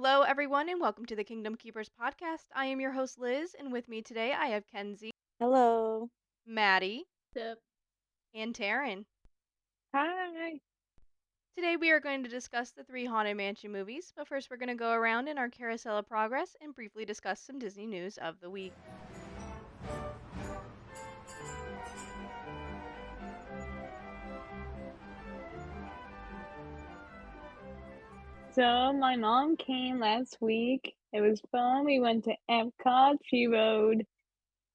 Hello, everyone, and welcome to the Kingdom Keepers podcast. I am your host, Liz, and with me today I have Kenzie, Hello. Maddie, Yep. and Taryn. Hi. Today we are going to discuss the 3 Haunted Mansion movies, but first we're going to go around in our Carousel of Progress and briefly discuss some Disney news of the week. So my mom came last week. It was fun. We went to Epcot. She rode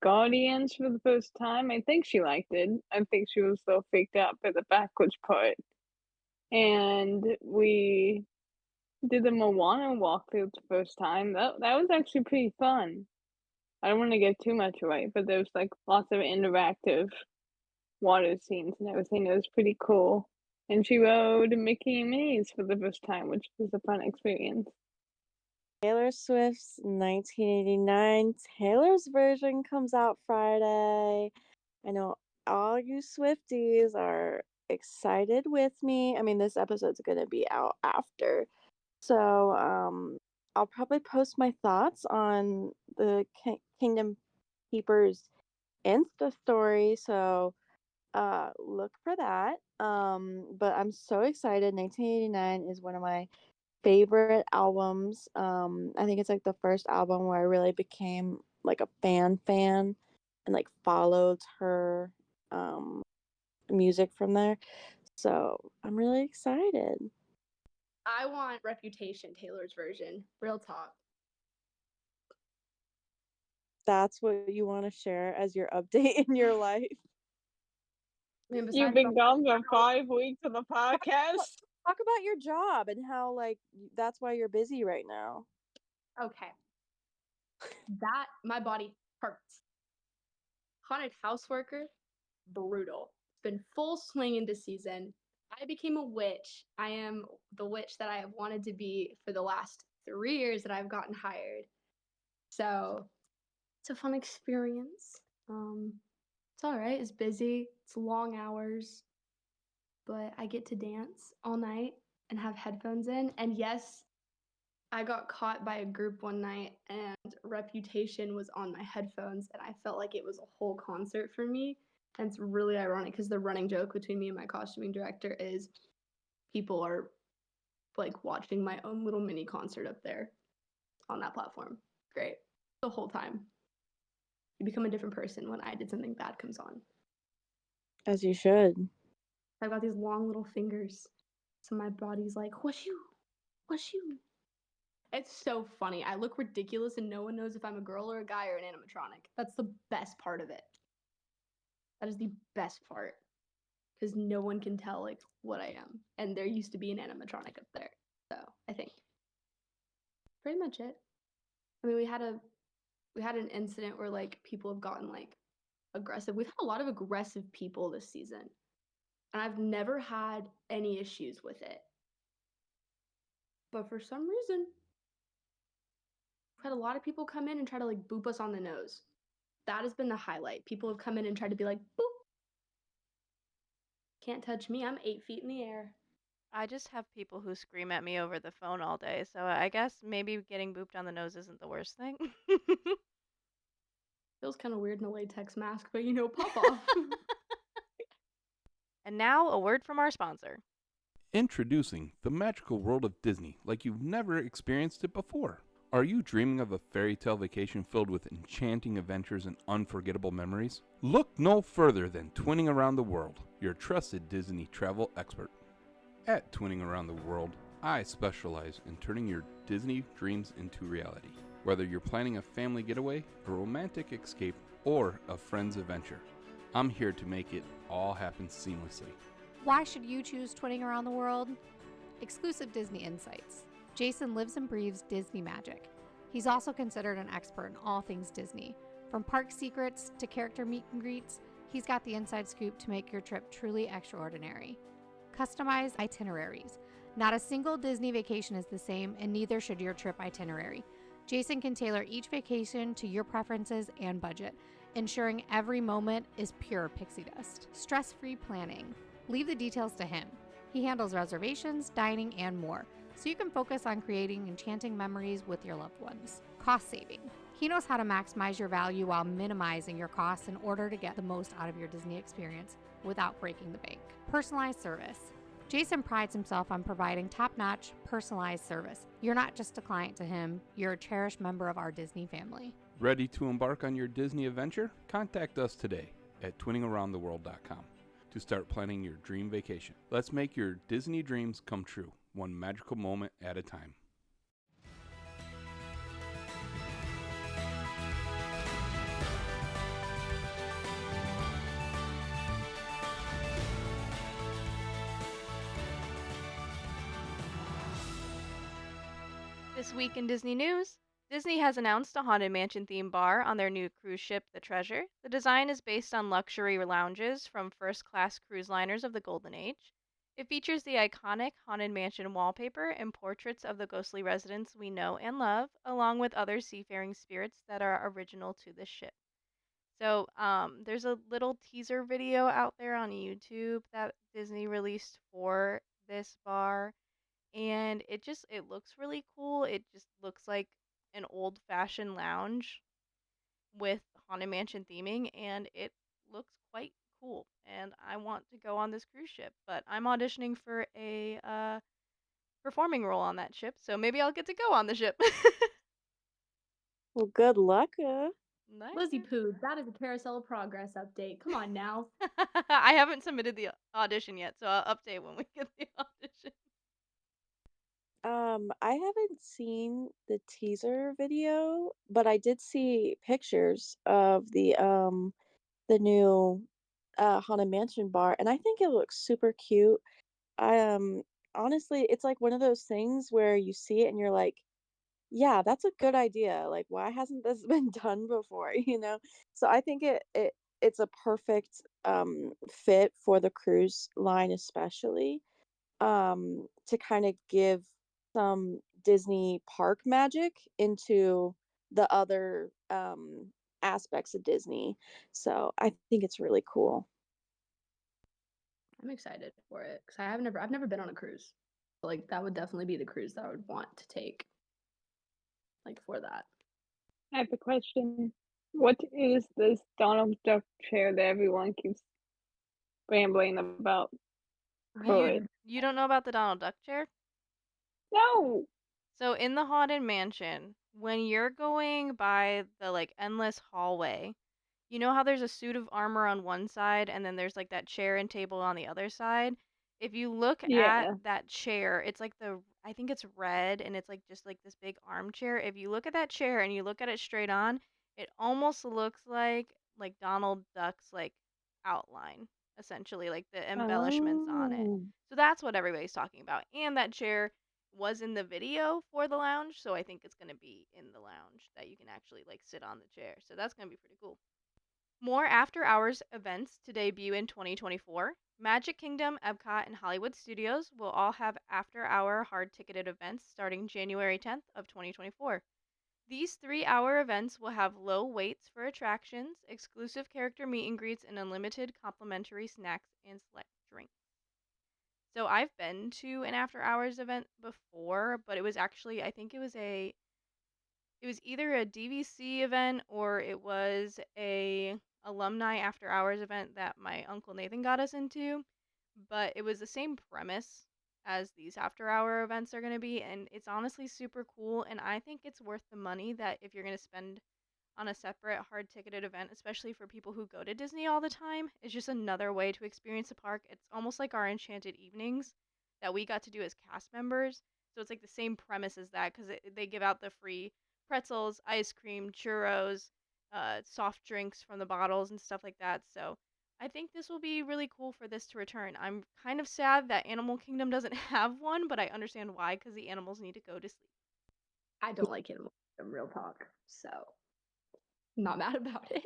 Guardians for the first time. I think she liked it. I think she was so freaked out by the backwards part. And we did the Moana walkthrough the first time. That was actually pretty fun. I don't want to get too much away, but there was like lots of interactive water scenes and everything. It was pretty cool. And she rode Mickey and Minnie's for the first time, which was a fun experience. Taylor Swift's 1989 Taylor's version comes out Friday. I know all you Swifties are excited with me. I mean, this episode's going to be out after. So, I'll probably post my thoughts on the Kingdom Keepers Insta story. So, look for that. But I'm so excited. 1989 is one of my favorite albums. I think it's like the first album where I really became like a fan and like followed her music from there. So I'm really excited. I want Reputation, Taylor's version. Real talk. That's what you want to share as your update in your life. I mean, You've been gone for 5 weeks of the podcast. Talk about your job and how like that's why you're busy right now. Okay. That, my body hurts. Haunted house worker, brutal. It's been full swing into season. I became a witch. I am the witch that I have wanted to be for the last 3 years that I've gotten hired. So it's a fun experience. It's all right. It's busy. It's long hours, but I get to dance all night and have headphones in. And yes, I got caught by a group one night and Reputation was on my headphones and I felt like it was a whole concert for me. And it's really ironic because the running joke between me and my costuming director is people are like watching my own little mini concert up there on that platform. Great. The whole time. You become a different person when I did something bad comes on. As you should. I've got these long little fingers. So my body's like, whoosh you. It's so funny. I look ridiculous and no one knows if I'm a girl or a guy or an animatronic. That's the best part of it. That is the best part. Because no one can tell like what I am. And there used to be an animatronic up there. So I think pretty much it. I mean, we had an incident where like people have gotten like aggressive. We've had a lot of aggressive people this season. And I've never had any issues with it. But for some reason, we've had a lot of people come in and try to like boop us on the nose. That has been the highlight. People have come in and tried to be like, boop. Can't touch me. I'm 8 feet in the air. I just have people who scream at me over the phone all day, so I guess maybe getting booped on the nose isn't the worst thing. Feels kind of weird in a latex mask, but pop off. And now, a word from our sponsor. Introducing the magical world of Disney like you've never experienced it before. Are you dreaming of a fairy tale vacation filled with enchanting adventures and unforgettable memories? Look no further than Twinning Around the World, your trusted Disney travel expert. At Twinning Around the World, I specialize in turning your Disney dreams into reality. Whether you're planning a family getaway, a romantic escape, or a friend's adventure, I'm here to make it all happen seamlessly. Why should you choose Twinning Around the World? Exclusive Disney insights. Jason lives and breathes Disney magic. He's also considered an expert in all things Disney. From park secrets to character meet and greets, he's got the inside scoop to make your trip truly extraordinary. Customized itineraries. Not a single Disney vacation is the same, and neither should your trip itinerary. Jason can tailor each vacation to your preferences and budget, ensuring every moment is pure pixie dust. Stress-free planning. Leave the details to him. He handles reservations, dining, and more. so you can focus on creating enchanting memories with your loved ones. Cost saving. He knows how to maximize your value while minimizing your costs in order to get the most out of your Disney experience without breaking the bank. Personalized service. Jason prides himself on providing top-notch, personalized service. You're not just a client to him, you're a cherished member of our Disney family. Ready to embark on your Disney adventure? Contact us today at twinningaroundtheworld.com to start planning your dream vacation. Let's make your Disney dreams come true, one magical moment at a time. This week in Disney news, Disney has announced a Haunted Mansion themed bar on their new cruise ship, the Treasure. The design is based on luxury lounges from first-class cruise liners of the Golden Age. It features the iconic Haunted Mansion wallpaper and portraits of the ghostly residents we know and love, along with other seafaring spirits that are original to the ship. So, there's a little teaser video out there on YouTube that Disney released for this bar, and it looks really cool. It just looks like an old-fashioned lounge with Haunted Mansion theming, and it looks quite cool. And I want to go on this cruise ship, but I'm auditioning for a performing role on that ship, so maybe I'll get to go on the ship. Well, good luck. Nice. Lizzie Poo, that is a Carousel of Progress update. Come on now. I haven't submitted the audition yet, so I'll update when we get the audition. I haven't seen the teaser video, but I did see pictures of the new Haunted Mansion bar, and I think it looks super cute. I honestly, it's like one of those things where you see it and you're like, yeah, that's a good idea. Like, why hasn't this been done before, you know? So I think it's a perfect fit for the cruise line especially, to kind of give some Disney park magic into the other aspects of Disney. So I think it's really cool. I'm excited for it because I've never been on a cruise. Like that would definitely be the cruise that I would want to take. Like for that. I have a question. What is this Donald Duck chair that everyone keeps rambling about? You don't know about the Donald Duck chair? No. So in the Haunted Mansion, when you're going by the like endless hallway, you know how there's a suit of armor on one side and then there's like that chair and table on the other side? If you look at Yeah. that chair, it's like I think it's red and it's like just like this big armchair. If you look at that chair and you look at it straight on, it almost looks like Donald Duck's like outline, essentially, like the embellishments on it. Oh. So that's what everybody's talking about. And that chair was in the video for the lounge, so I think it's going to be in the lounge that you can actually like sit on the chair. So that's going to be pretty cool. More after hours events to debut in 2024. Magic Kingdom, Epcot, and Hollywood Studios will all have after hour hard ticketed events starting January 10th of 2024. These 3-hour events will have low waits for attractions, exclusive character meet and greets, and unlimited complimentary snacks and select drinks. So I've been to an after hours event before, but it was actually I think it was either a DVC event or it was a alumni after hours event that my uncle Nathan got us into, but it was the same premise as these after hour events are going to be, and it's honestly super cool, and I think it's worth the money that if you're going to spend on a separate hard ticketed event, especially for people who go to Disney all the time. It's just another way to experience the park. It's almost like our Enchanted Evenings that we got to do as cast members. So it's like the same premise as that because they give out the free pretzels, ice cream, churros, soft drinks from the bottles and stuff like that. So I think this will be really cool for this to return. I'm kind of sad that Animal Kingdom doesn't have one, but I understand why because the animals need to go to sleep. I don't like Animal Kingdom, real talk. So not mad about it.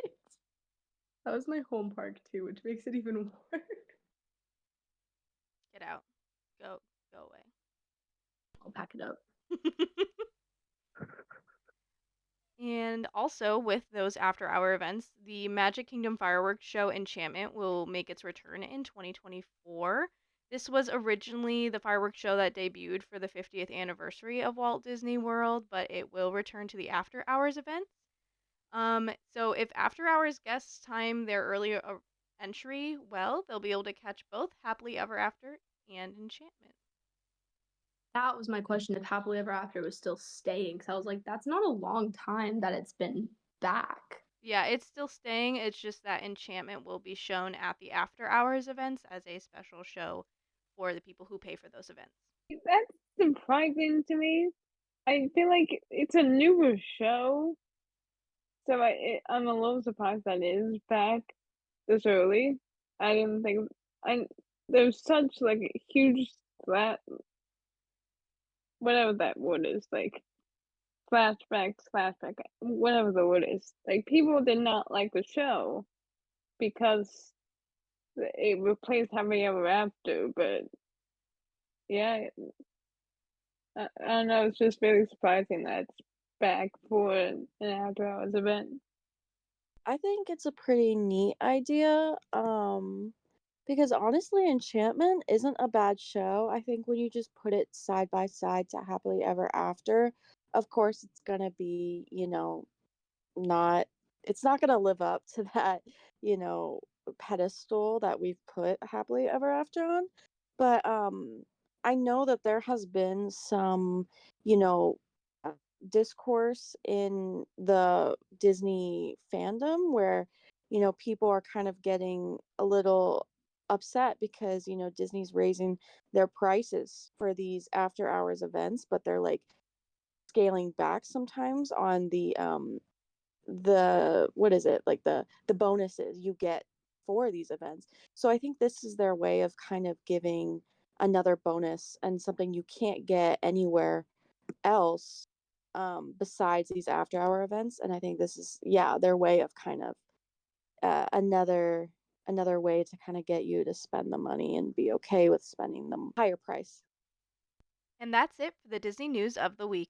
That was my home park too, which makes it even worse. Get out. Go away. I'll pack it up. And also, with those after hour events, the Magic Kingdom fireworks show Enchantment will make its return in 2024. This was originally the fireworks show that debuted for the 50th anniversary of Walt Disney World, but it will return to the after hours events. So if after hours guests time their earlier entry, well, they'll be able to catch both Happily Ever After and Enchantment. That was my question if Happily Ever After was still staying. Because I was like, that's not a long time that it's been back. Yeah, it's still staying. It's just that Enchantment will be shown at the after hours events as a special show for the people who pay for those events. That's surprising to me. I feel like it's a newer show, so I'm a little surprised that it is back this early. I didn't think I there's such like a huge flat whatever that word is, like flashback, whatever the word is. Like people did not like the show because it replaced Happy Ever After, but yeah, I don't know, it's just really surprising that it's back for an after hours event. I think it's a pretty neat idea. Because honestly, Enchantment isn't a bad show. I think when you just put it side by side to Happily Ever After, of course it's gonna be, not it's not gonna live up to that, you know, pedestal that we've put Happily Ever After on. But I know that there has been some, you know, uh, discourse in the Disney fandom where, people are kind of getting a little upset because, Disney's raising their prices for these after hours events, but they're like scaling back sometimes on the what is it, like the bonuses you get for these events. So I think this is their way of kind of giving another bonus and something you can't get anywhere else, besides these after hour events. And I think this is, yeah, their way of kind of, another way to kind of get you to spend the money and be okay with spending the higher price. And that's it for the Disney news of the week.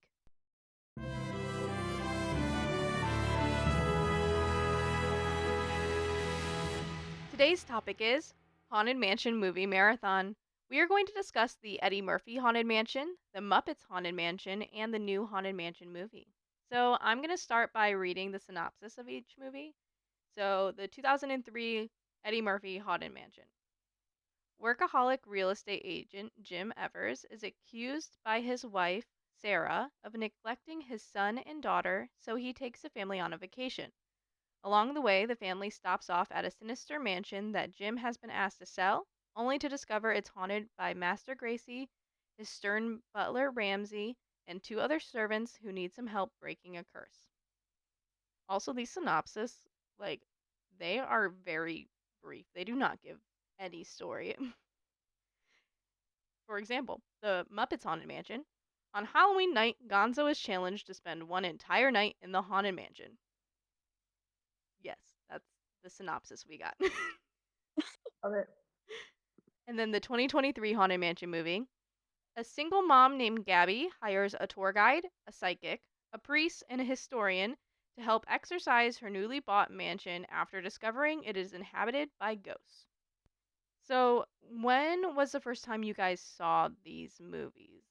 Today's topic is Haunted Mansion Movie Marathon. We are going to discuss the Eddie Murphy Haunted Mansion, the Muppets Haunted Mansion, and the new Haunted Mansion movie. So I'm going to start by reading the synopsis of each movie. So the 2003 Eddie Murphy Haunted Mansion. Workaholic real estate agent Jim Evers is accused by his wife, Sarah, of neglecting his son and daughter, so he takes the family on a vacation. Along the way, the family stops off at a sinister mansion that Jim has been asked to sell, only to discover it's haunted by Master Gracie, his stern butler Ramsey, and two other servants who need some help breaking a curse. Also, these synopses, like, they are very brief. They do not give any story. For example, the Muppets Haunted Mansion. On Halloween night, Gonzo is challenged to spend one entire night in the Haunted Mansion. Yes, that's the synopsis we got. Love it. And then the 2023 Haunted Mansion movie. A single mom named Gabby hires a tour guide, a psychic, a priest, and a historian to help exorcise her newly bought mansion after discovering it is inhabited by ghosts. So, when was the first time you guys saw these movies?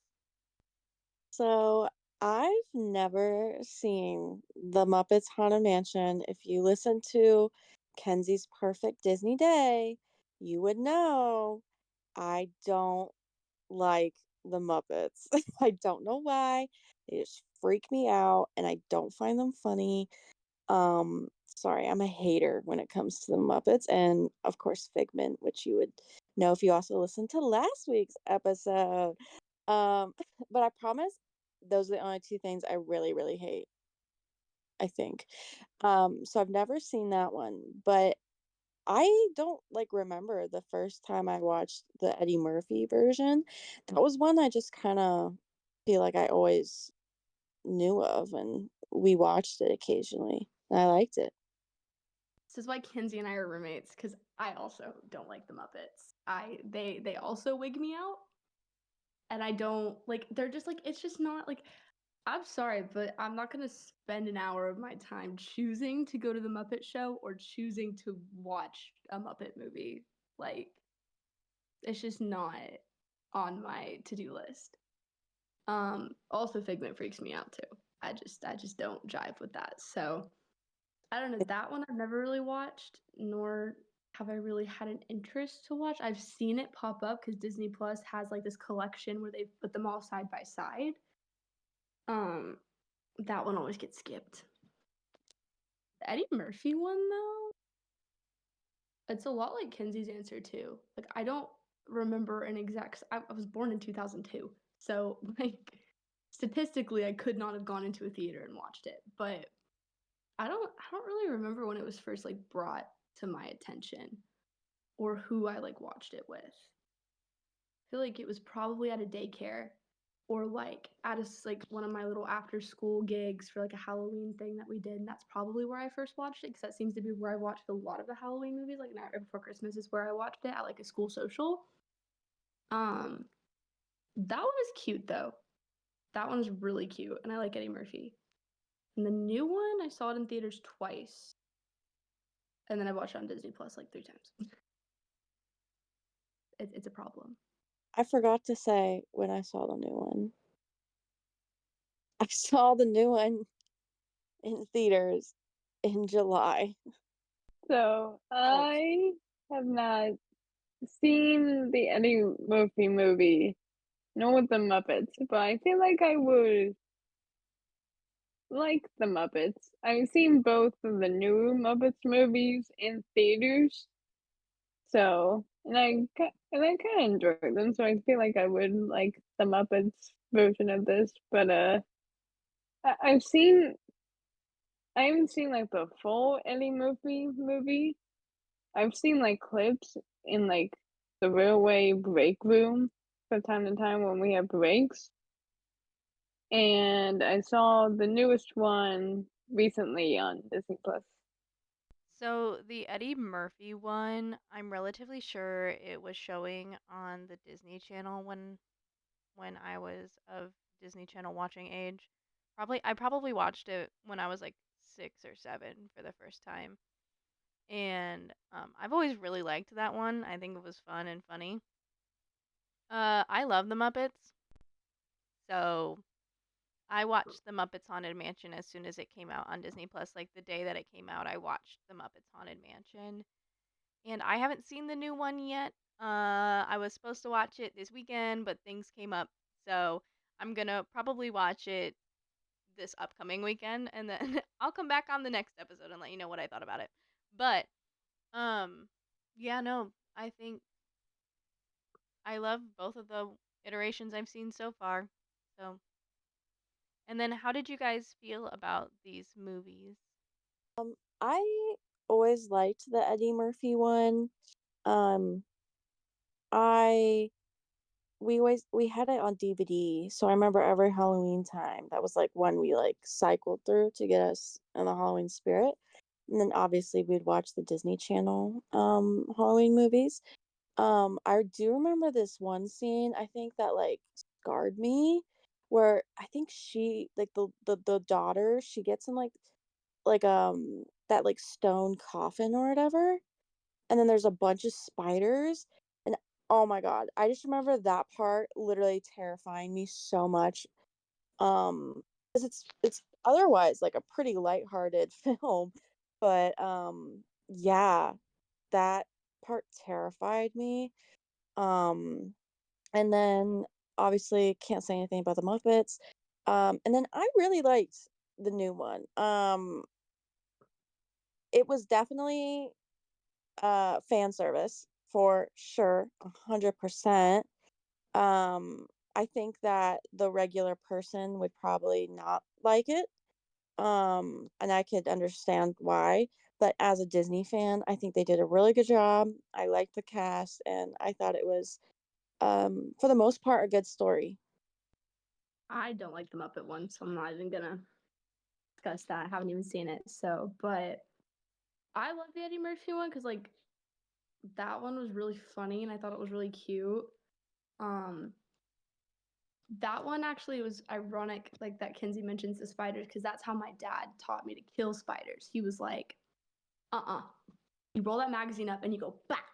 So I've never seen the Muppets Haunted Mansion. If you listen to Kenzie's Perfect Disney Day, you would know I don't like the Muppets. I don't know why. They just freak me out and I don't find them funny. Sorry, I'm a hater when it comes to the Muppets and of course Figment, which you would know if you also listened to last week's episode. Um, but I promise those are the only two things I really, really hate, I think. So I've never seen that one, but I don't like remember the first time I watched the Eddie Murphy version. That was one I just kind of feel like I always knew of, and we watched it occasionally. And I liked it. This is why Kenzie and I are roommates because I also don't like the Muppets. They also wig me out, and I don't like. They're just like it's just not like. I'm sorry, but I'm not gonna spend an hour of my time choosing to go to the Muppet Show or choosing to watch a Muppet movie. Like, It's just not on my to-do list. Also Figment freaks me out too. I just don't jive with that. So I don't know, that one I've never really watched, nor have I really had an interest to watch. I've seen it pop up because Disney Plus has like this collection where they put them all side by side. That one always gets skipped. The Eddie Murphy one though, it's a lot like Kenzie's answer too. Like I don't remember an exact. I was born in 2002, so like statistically, I could not have gone into a theater and watched it. But I don't really remember when it was first like brought to my attention, or who I like watched it with. I feel like it was probably at a daycare, or like at a like one of my little after school gigs for like a Halloween thing that we did, and that's probably where I first watched it because that seems to be where I watched a lot of the Halloween movies. Like Nightmare Before Christmas is where I watched it at like a school social. That one is cute though. That one is really cute, and I like Eddie Murphy. And the new one, I saw it in theaters twice, and then I watched it on Disney Plus like 3 times. It's a problem. I forgot to say when I saw the new one. I saw the new one in theaters in July. So I have not seen the Eddie Murphy movie, nor the Muppets, but I feel like I would like the Muppets. I've seen both of the new Muppets movies in theaters, so and I kind of enjoy them. So I feel like I would like the Muppets version of this, but I've seen I haven't seen like the full Eddie Murphy movie. I've seen like clips in like the railway break room from time to time when we have breaks. And I saw the newest one recently on Disney Plus. So the Eddie Murphy one, I'm relatively sure it was showing on the Disney Channel when I was of Disney Channel watching age. I probably watched it when I was like 6 or 7 for the first time. And I've always really liked that one. I think it was fun and funny. I love the Muppets. So I watched the Muppets Haunted Mansion as soon as it came out on Disney Plus. Like the day that it came out, I watched the Muppets Haunted Mansion. And I haven't seen the new one yet. I was supposed to watch it this weekend, but things came up. So I'm gonna probably watch it this upcoming weekend, and then I'll come back on the next episode and let you know what I thought about it. But yeah, no, I think I love both of the iterations I've seen so far. So, and then how did you guys feel about these movies? I always liked the Eddie Murphy one. Um, I we had it on DVD, so I remember every Halloween time that was like one we like cycled through to get us in the Halloween spirit. And then obviously we'd watch the Disney Channel Halloween movies. I do remember this one scene, I think that like scarred me, where I think she like the daughter, she gets in like that like stone coffin or whatever, and then there's a bunch of spiders, and oh my god, I just remember that part literally terrifying me so much. Because it's otherwise like a pretty lighthearted film, but yeah, that part terrified me. um and then obviously can't say anything about the Muppets. And then I really liked the new one. It was definitely fan service for sure, 100%. I think that the regular person would probably not like it. And I could understand why, but as a Disney fan, I think they did a really good job. I liked the cast, and I thought it was for the most part a good story. I don't like the Muppet one, so I'm not even gonna discuss that. I haven't even seen it. So, but I love the Eddie Murphy one because like that one was really funny and I thought it was really cute. Um, that one actually was ironic, like that Kenzie mentions the spiders, because that's how my dad taught me to kill spiders. He was like, you roll that magazine up and you go back,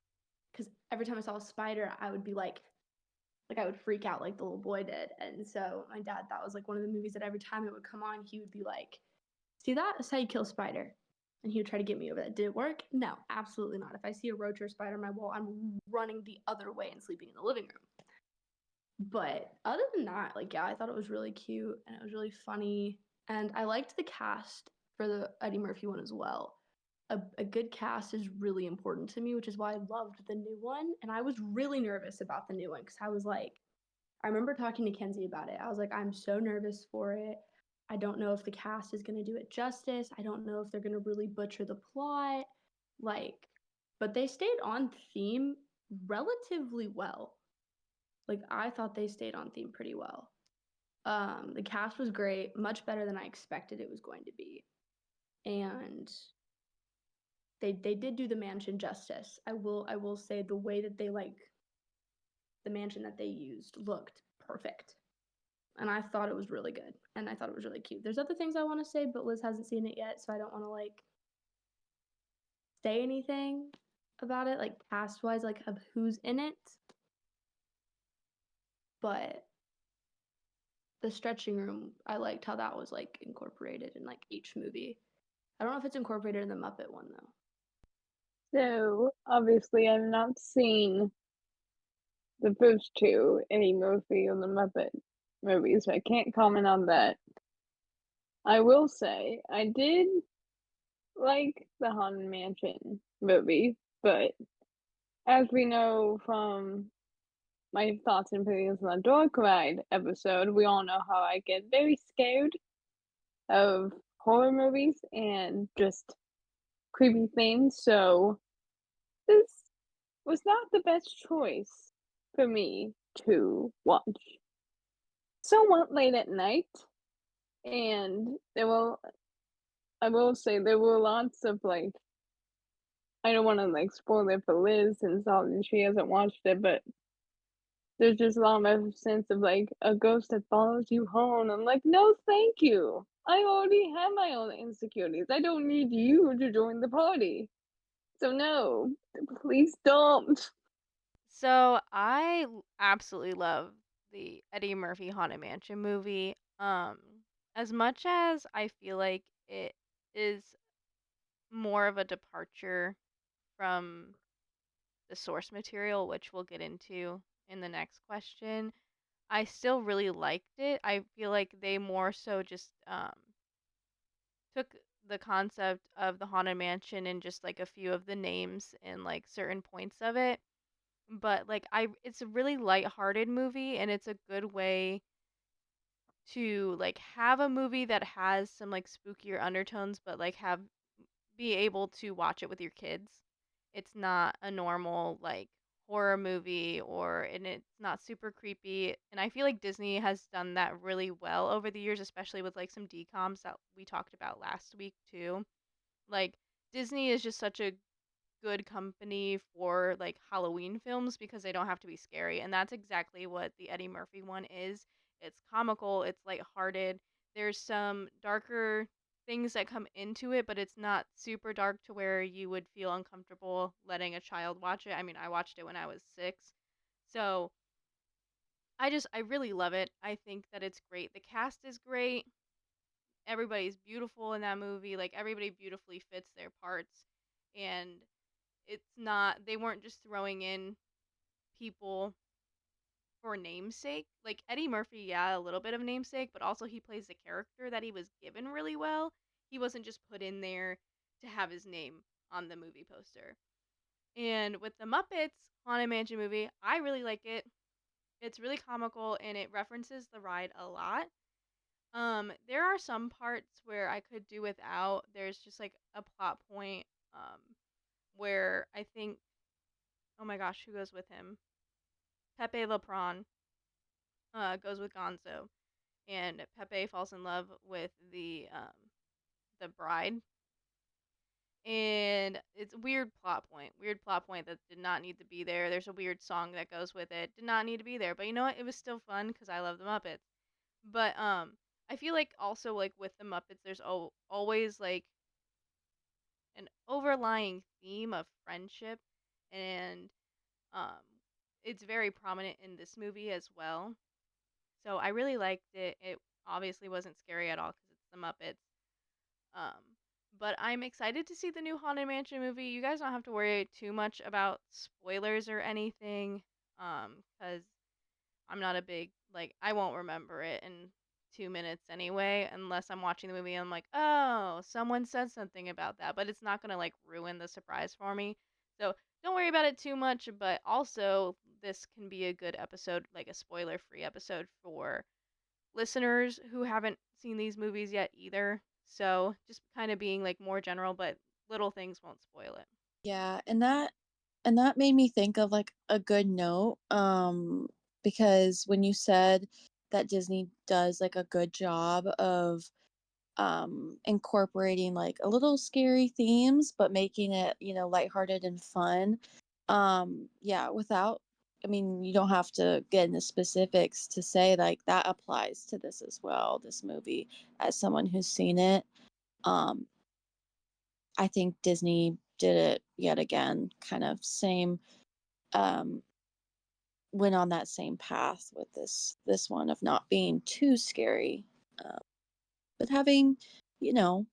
because every time I saw a spider, I would be like I would freak out like the little boy did. And so my dad, that was like one of the movies that every time it would come on, he would be like, see that? That's how you kill a spider. And he would try to get me over that. Did it work? No, absolutely not. If I see a roach or a spider on my wall, I'm running the other way and sleeping in the living room. But other than that, like, yeah, I thought it was really cute and it was really funny. And I liked the cast for the Eddie Murphy one as well. A good cast is really important to me, which is why I loved the new one. And I was really nervous about the new one because I was like, I remember talking to Kenzie about it. I was like, I'm so nervous for it. I don't know if the cast is going to do it justice. I don't know if they're going to really butcher the plot. Like, but they stayed on theme relatively well. Like, I thought they stayed on theme pretty well. The cast was great, much better than I expected it was going to be. And they did do the mansion justice. I will say the way that they the mansion that they used looked perfect. And I thought it was really good. And I thought it was really cute. There's other things I want to say, but Liz hasn't seen it yet, so I don't want to say anything about it, like cast wise, like of who's in it. But the stretching room, I liked how that was incorporated in each movie. I don't know if it's incorporated in the Muppet one though. So obviously I've not seen the first two, Eddie Murphy or the Muppet movies, so I can't comment on that. I will say I did like the Haunted Mansion movie, but as we know from my thoughts and opinions on the Dark Ride episode, we all know how I get very scared of horror movies and just creepy things, so this was not the best choice for me to watch. Somewhat late at night, and I will say there were lots of I don't want to spoil it for Liz since she hasn't watched it, but there's just a lot of sense of a ghost that follows you home. I'm like, no, thank you. I already have my own insecurities. I don't need you to join the party. So no, please don't. So I absolutely love the Eddie Murphy Haunted Mansion movie. As much as I feel like it is more of a departure from the source material, which we'll get into in the next question, I still really liked it. I feel like they more so just took the concept of the Haunted Mansion and just a few of the names and certain points of it. But it's a really lighthearted movie and it's a good way to have a movie that has some spookier undertones but be able to watch it with your kids. It's not a normal horror movie and it's not super creepy. And I feel like Disney has done that really well over the years, especially with some DComs that we talked about last week too. Disney is just such a good company for Halloween films because they don't have to be scary, and that's exactly what the Eddie Murphy one is. It's comical, it's lighthearted. There's some darker things that come into it, but it's not super dark to where you would feel uncomfortable letting a child watch it. I mean, I watched it when I was 6. So, I really love it. I think that it's great. The cast is great. Everybody's beautiful in that movie. Everybody beautifully fits their parts. And it's not, they weren't just throwing in people for namesake. Eddie Murphy, yeah, a little bit of namesake, but also he plays the character that he was given really well. He wasn't just put in there to have his name on the movie poster. And with the Muppets Haunted Mansion movie, I really like it. It's really comical and it references the ride a lot. There are some parts where I could do without. There's just a plot point where I think, oh my gosh, who goes with him? Pepe Le Pew goes with Gonzo, and Pepe falls in love with the bride, and it's a weird plot point that did not need to be there. There's a weird song that goes with it, did not need to be there, but you know what? It was still fun because I love the Muppets. But I feel like also with the Muppets, there's always an overlying theme of friendship and Um, it's very prominent in this movie as well. So I really liked it. It obviously wasn't scary at all because it's the Muppets. Um, but I'm excited to see the new Haunted Mansion movie. You guys don't have to worry too much about spoilers or anything, because I'm not a big I won't remember it in 2 minutes anyway, unless I'm watching the movie and I'm like, oh, someone said something about that, but it's not gonna ruin the surprise for me. So don't worry about it too much. But also, this can be a good episode, like a spoiler-free episode for listeners who haven't seen these movies yet either. So just kind of being more general, but little things won't spoil it. Yeah, and that made me think of like a good note, because when you said that Disney does like a good job of incorporating like a little scary themes but making it, lighthearted and fun. Yeah, without, I mean, you don't have to get into specifics to say like that applies to this as well, this movie, as someone who's seen it. um I think Disney did it yet again, kind of same, um went on that same path with this one of not being too scary, um, but having, you know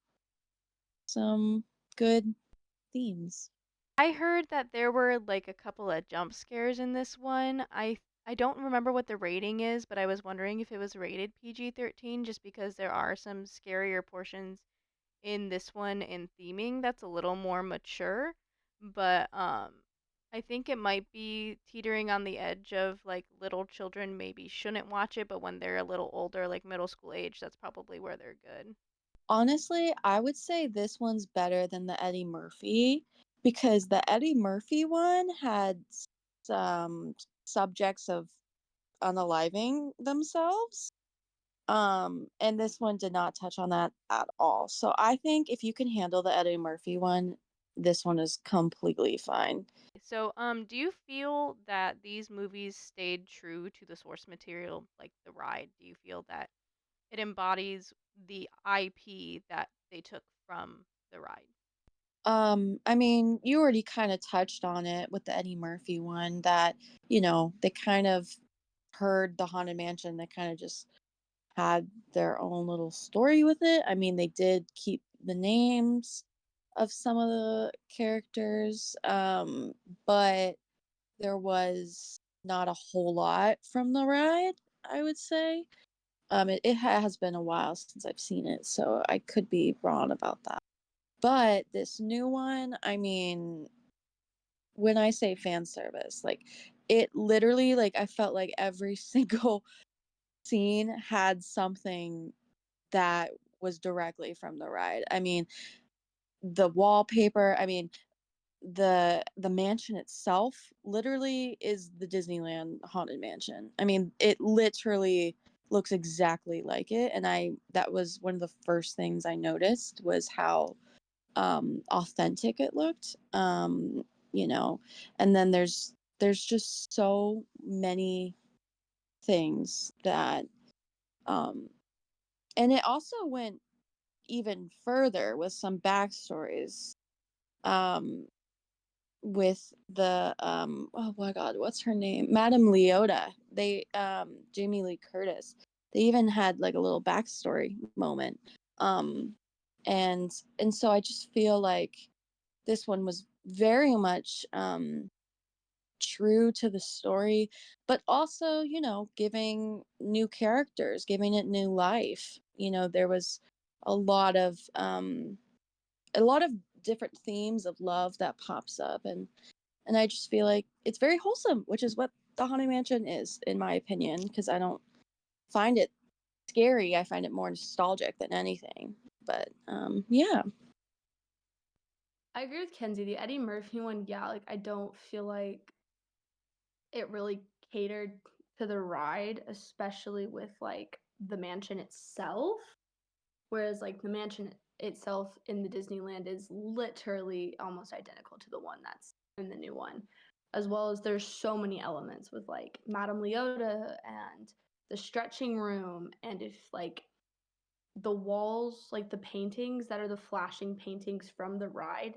some good themes. I heard that there were a couple of jump scares in this one. I don't remember what the rating is, but I was wondering if it was rated PG-13 just because there are some scarier portions in this one in theming that's a little more mature. But I think it might be teetering on the edge of little children maybe shouldn't watch it, but when they're a little older, like middle school age, that's probably where they're good. Honestly, I would say this one's better than the Eddie Murphy, because the Eddie Murphy one had some subjects of unaliving themselves. And this one did not touch on that at all. So I think if you can handle the Eddie Murphy one, this one is completely fine. So, do you feel that these movies stayed true to the source material, like the ride? Do you feel that it embodies the IP that they took from the ride? I mean, you already kind of touched on it with the Eddie Murphy one, that, they kind of heard the Haunted Mansion, they kind of just had their own little story with it. I mean, they did keep the names of some of the characters, but there was not a whole lot from the ride, I would say. It has been a while since I've seen it, so I could be wrong about that. But this new one, I mean, when I say fan service, like it literally, like I felt like every single scene had something that was directly from the ride. I mean, the wallpaper, I mean, the mansion itself literally is the Disneyland Haunted Mansion. I mean, it literally looks exactly like it, and I that was one of the first things I noticed, was how authentic it looked. You know, and then there's just so many things that, um and it also went even further with some backstories, um with the, oh my god, what's her name, Madame Leota. They, Jamie Lee Curtis, they even had like a little backstory moment. um and so I just feel like this one was very much true to the story, but also, giving new characters, giving it new life. There was a lot of um a lot of different themes of love that pops up, and I just feel like it's very wholesome, which is what the Haunted Mansion is, in my opinion, because I don't find it scary. I find it more nostalgic than anything. But yeah. I agree with Kenzie. The Eddie Murphy one, yeah, I don't feel like it really catered to the ride, especially with the mansion itself. Whereas the mansion itself in the Disneyland is literally almost identical to the one that's in the new one. As well as there's so many elements with Madame Leota and the stretching room, and if the walls, the paintings that are the flashing paintings from the ride,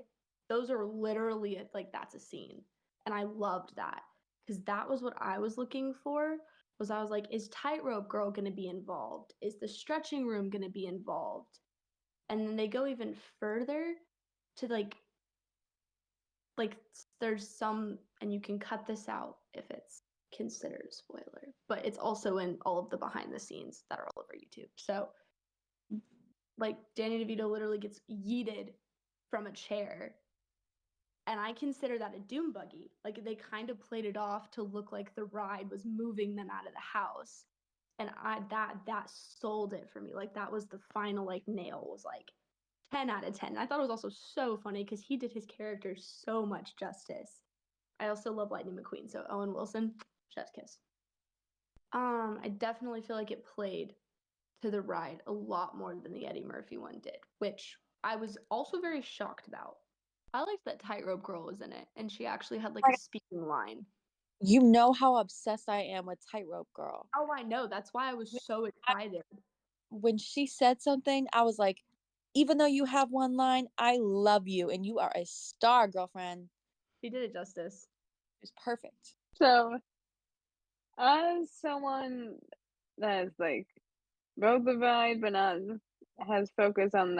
those are literally that's a scene. And I loved that. because that was what I was looking for. I was like, is Tightrope Girl going to be involved? Is the stretching room going to be involved? And then they go even further to like there's some, and you can cut this out if it's considered a spoiler, but it's also in all of the behind the scenes that are all over YouTube. So like Danny DeVito literally gets yeeted from a chair, and I consider that a doom buggy. Like they kind of played it off to look like the ride was moving them out of the house, and that sold it for me. Like that was the final like nail, was like 10 out of 10. And I thought it was also so funny because he did his character so much justice. I also love Lightning McQueen, so Owen Wilson, chef's kiss. I definitely feel like it played to the ride a lot more than the Eddie Murphy one did, which I was also very shocked about. I liked that Tightrope Girl was in it, and she actually had like a speaking line. You know how obsessed I am with Tightrope Girl. Oh, I know. That's why I was so excited. When she said something, I was like, even though you have one line, I love you and you are a star, girlfriend. She did it justice. It was perfect. So, as someone that's like wrote the ride but not has focus on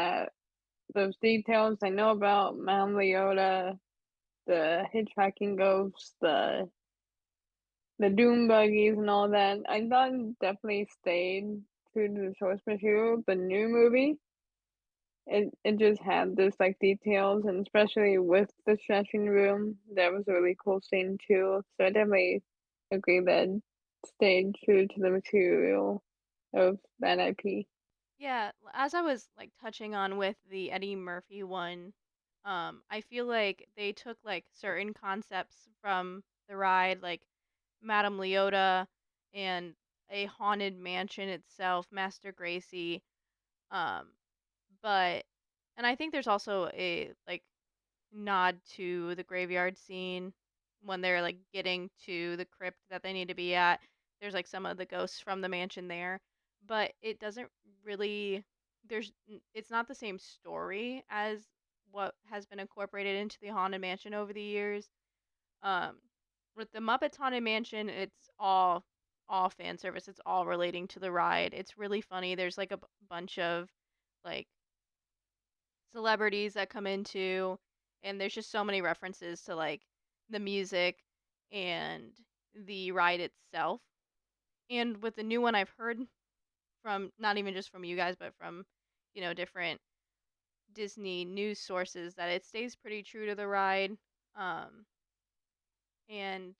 those details, I know about Mount Leota, the hitchhiking ghosts, the doom buggies and all that. I thought it definitely stayed true to the source material. The new movie, it just had this like details, and especially with the stretching room, that was a really cool scene too. So I definitely agree that stayed true to the material of that IP. Yeah, as I was like touching on with the Eddie Murphy one, I feel like they took like certain concepts from the ride, like Madame Leota and a haunted mansion itself, Master Gracie. Um, but and I think there's also a like nod to the graveyard scene when they're like getting to the crypt that they need to be at. There's like some of the ghosts from the mansion there, but it doesn't really it's not the same story as what has been incorporated into the haunted mansion over the years. Um with the Muppets Haunted Mansion, it's all fan service. It's all relating to the ride. It's really funny. There's like a bunch of like celebrities that come into, and there's just so many references to like the music and the ride itself. And with the new one, I've heard from not even just from you guys, but from different Disney news sources that it stays pretty true to the ride. Um, and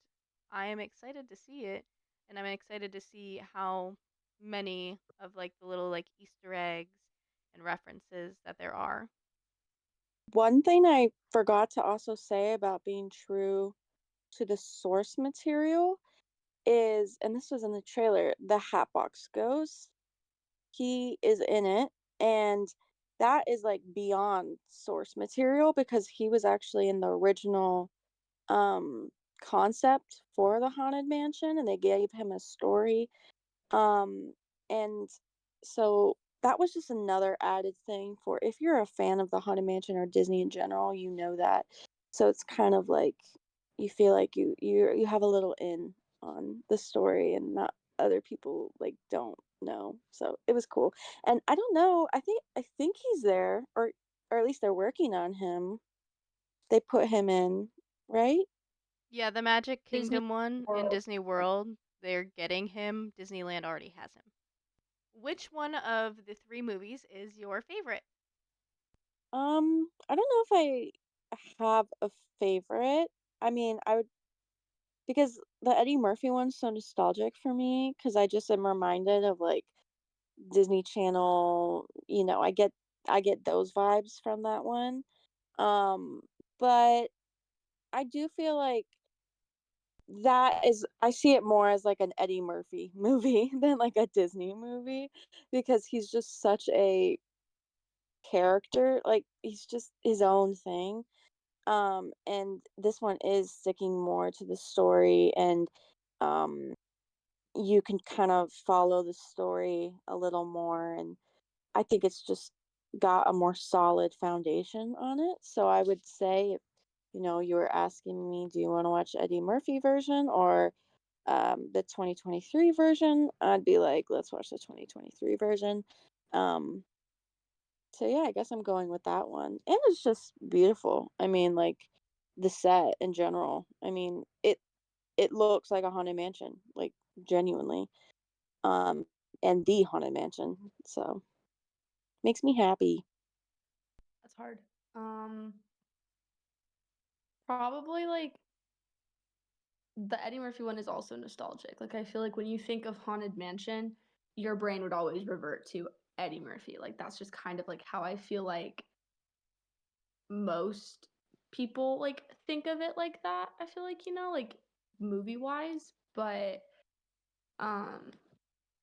I am excited to see it, and I'm excited to see how many of like the little like Easter eggs and references that there are. One thing I forgot to also say about being true to the source material is, and this was in the trailer, the Hatbox Ghost. He is in it, and that is like beyond source material because he was actually in the original um concept for the haunted mansion, and they gave him a story. And so that was just another added thing for if you're a fan of the haunted mansion or Disney in general, you know that. So it's kind of like you feel like you have a little in on the story, and not other people like don't know. So it was cool. And I don't know, I think he's there, or at least they're working on him. They put him in, right? Yeah, the Magic Disney Kingdom one in World. Disney World, they're getting him. Disneyland already has him. Which one of the three movies is your favorite? I don't know if I have a favorite. I mean, I would, because the Eddie Murphy one's so nostalgic for me because I just am reminded of like Disney Channel, I get those vibes from that one. Um, but I do feel like that is, I see it more as like an Eddie Murphy movie than like a Disney movie because he's just such a character. Like he's just his own thing. And this one is sticking more to the story, and um you can kind of follow the story a little more, and I think it's just got a more solid foundation on it. So I would say you were asking me, do you want to watch Eddie Murphy version or the 2023 version? I'd be like, let's watch the 2023 version. Um, so yeah, I guess I'm going with that one. And it's just beautiful. I mean, like the set in general. I mean, it looks like a haunted mansion, like genuinely. Um, and the haunted mansion. So makes me happy. That's hard. Probably like the Eddie Murphy one is also nostalgic. Like I feel like when you think of Haunted Mansion, your brain would always revert to Eddie Murphy. Like that's just kind of like how I feel like most people like think of it like that. I feel like, like movie wise, but um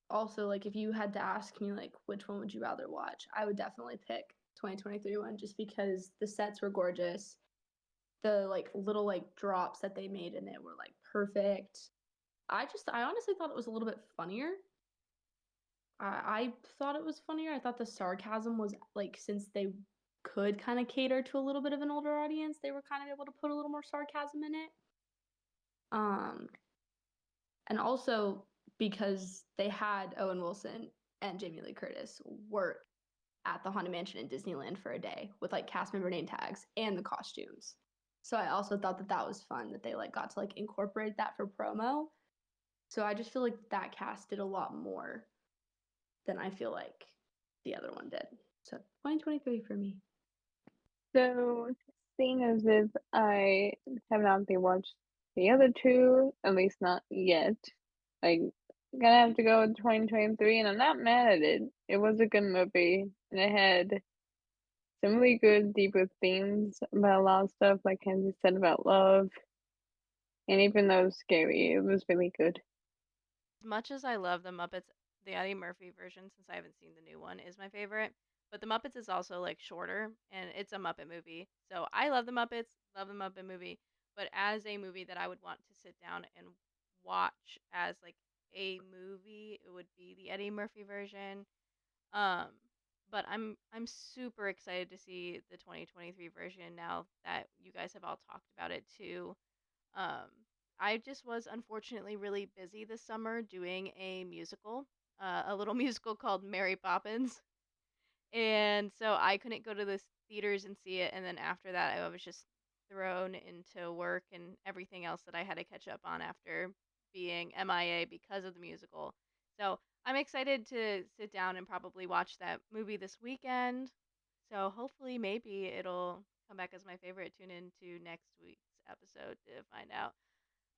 also like if you had to ask me like which one would you rather watch, I would definitely pick 2023 one just because the sets were gorgeous. The like little like drops that they made in it were like perfect. I honestly thought it was a little bit funnier. I thought it was funnier. I thought the sarcasm was like since they could kind of cater to a little bit of an older audience, they were kind of able to put a little more sarcasm in it. Um, and also because they had Owen Wilson and Jamie Lee Curtis work at the Haunted Mansion in Disneyland for a day with like cast member name tags and the costumes. So I also thought that that was fun that they like got to like incorporate that for promo. So I just feel like that cast did a lot more than I feel like the other one did. So 2023 for me. So, seeing as if I have not watched the other two, at least not yet, I'm gonna have to go with 2023, and I'm not mad at it. It was a good movie, and it had some really good, deeper themes about a lot of stuff, like Kenzie said about love, and even though it was scary, it was really good. As much as I love the Muppets, the Eddie Murphy version, since I haven't seen the new one, is my favorite. But the Muppets is also like shorter, and it's a Muppet movie. So I love the Muppets, love the Muppet movie. But as a movie that I would want to sit down and watch as like a movie, it would be the Eddie Murphy version. Um, but I'm super excited to see the 2023 version now that you guys have all talked about it too. Um, I just was unfortunately really busy this summer doing a musical, a little musical called Mary Poppins. And so I couldn't go to the theaters and see it. And then after that, I was just thrown into work and everything else that I had to catch up on after being MIA because of the musical. So I'm excited to sit down and probably watch that movie this weekend. So hopefully, maybe it'll come back as my favorite. Tune into next week's episode to find out.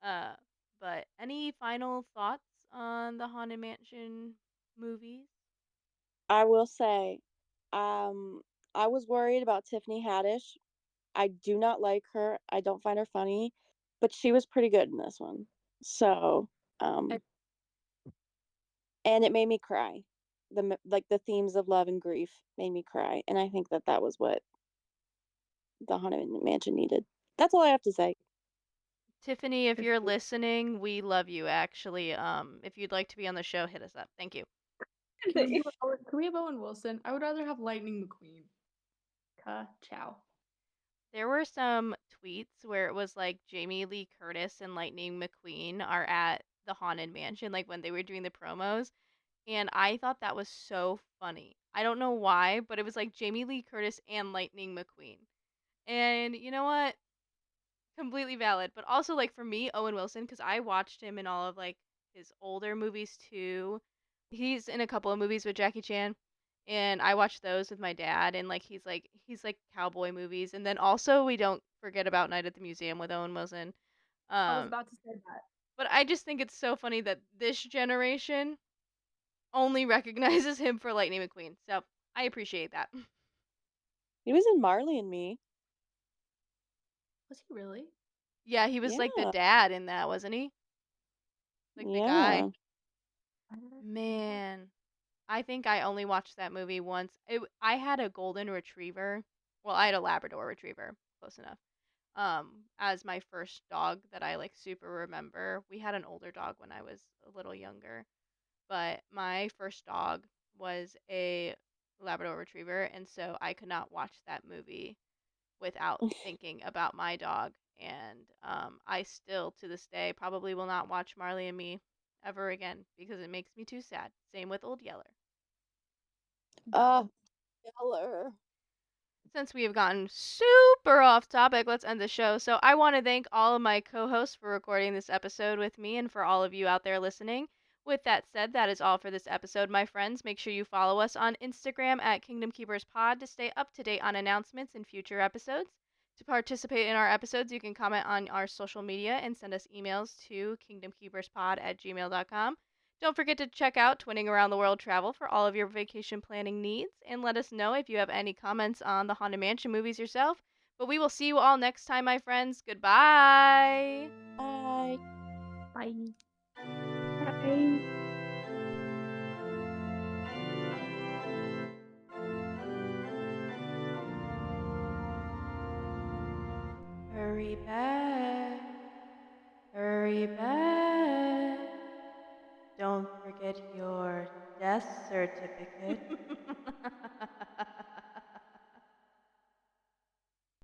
Uh, but any final thoughts on the Haunted Mansion movies? I will say, I was worried about Tiffany Haddish. I do not like her. I don't find her funny, but she was pretty good in this one. So, I, um, and it made me cry. The themes of love and grief made me cry, and I think that that was what the Haunted Mansion needed. That's all I have to say. Tiffany, if you're listening, we love you actually. If you'd like to be on the show, hit us up. Thank you. can we have Owen Wilson? I would rather have Lightning McQueen. Ciao. There were some tweets where it was like Jamie Lee Curtis and Lightning McQueen are at the Haunted Mansion, like when they were doing the promos. And I thought that was so funny. I don't know why, but it was like Jamie Lee Curtis and Lightning McQueen. And you know what? Completely valid. But also, like, for me, Owen Wilson, because I watched him in all of, like, his older movies too. He's in a couple of movies with Jackie Chan. And I watched those with my dad. And, like, he's like cowboy movies. And then also, we don't forget about Night at the Museum with Owen Wilson. I was Um, about to say that. but I just think it's so funny that this generation only recognizes him for Lightning McQueen. So I appreciate that. He was in Marley and Me. Was he really? Yeah, he was like the Yeah, dad in that, wasn't he? Like the guy. yeah. Man, I think I only watched that movie once. I had a golden retriever. Well, I had a Labrador retriever, close enough. As my first dog that I like super remember. We had an older dog when I was a little younger, but my first dog was a Labrador retriever, and so I could not watch that movie without thinking about my dog. And I still, to this day, probably will not watch Marley and Me ever again because it makes me too sad. Same with Old Yeller. Yeller. Since we have gotten super off topic, let's end the show. So I want to thank all of my co-hosts for recording this episode with me and for all of you out there listening. With that said, that is all for this episode, my friends. Make sure you follow us on Instagram at Kingdom Keepers Pod to stay up to date on announcements and future episodes. To participate in our episodes, you can comment on our social media and send us emails to kingdomkeeperspod@gmail.com. Don't forget to check out Twinning Around the World Travel for all of your vacation planning needs, and let us know if you have any comments on the Haunted Mansion movies yourself. But we will see you all next time, my friends. Goodbye! Bye. Bye. Bye. Hurry back, hurry back. Don't forget your death certificate.